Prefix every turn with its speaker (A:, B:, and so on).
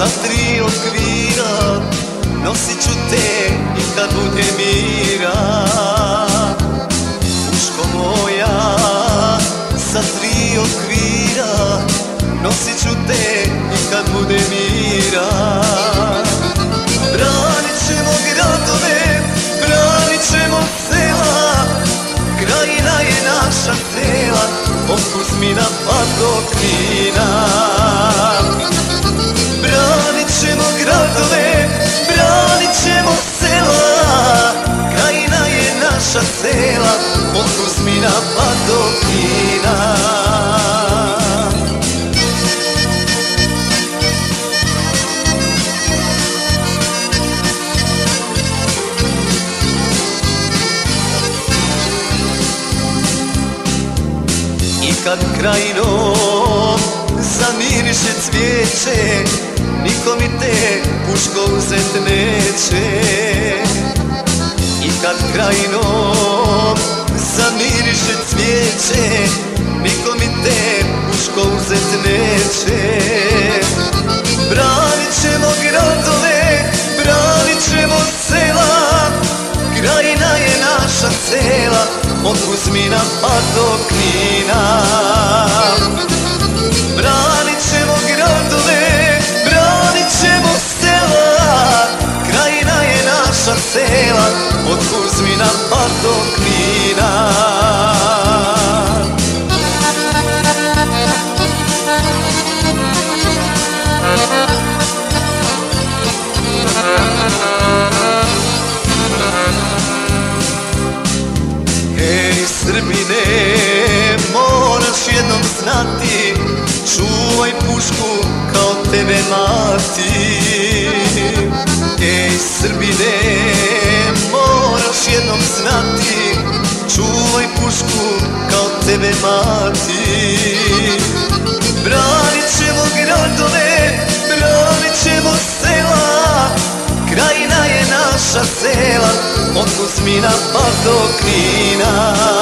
A: sa 3 okvira, nosit ću te i kad bude mira. Puško moja, sa 3 okvira, nosit ću te i kad bude mira. Branit ćemo gradove, branit ćemo sela, krajina je naša cela, od Kuzmina pa do Knina. Branit ćemo gradove, branit ćemo sela, krajina je naša cela, od Kuzmina pa do Knina. I kad krajinom zamiriše cvijeće, niko mi te puško uzet neće. I kad krajinom zamiriše cvijeće, niko mi te puško uzet neće. Branit ćemo gradove, branit ćemo sela, krajina je naša cela, od Kuzmina pa do Knina. Branit ćemo gradove, branit ćemo sela, krajina je naša cela, od Kuzmina pa do Knina. Ej Srbine, moraš jednom znati, čuvaj pušku kao tebe mati. Ej Srbine, moraš jednom znati, čuvaj pušku kao tebe mati. Branit ćemo gradove, branit ćemo sela, krajina je naša cela, od Kuzmina pa do Knina.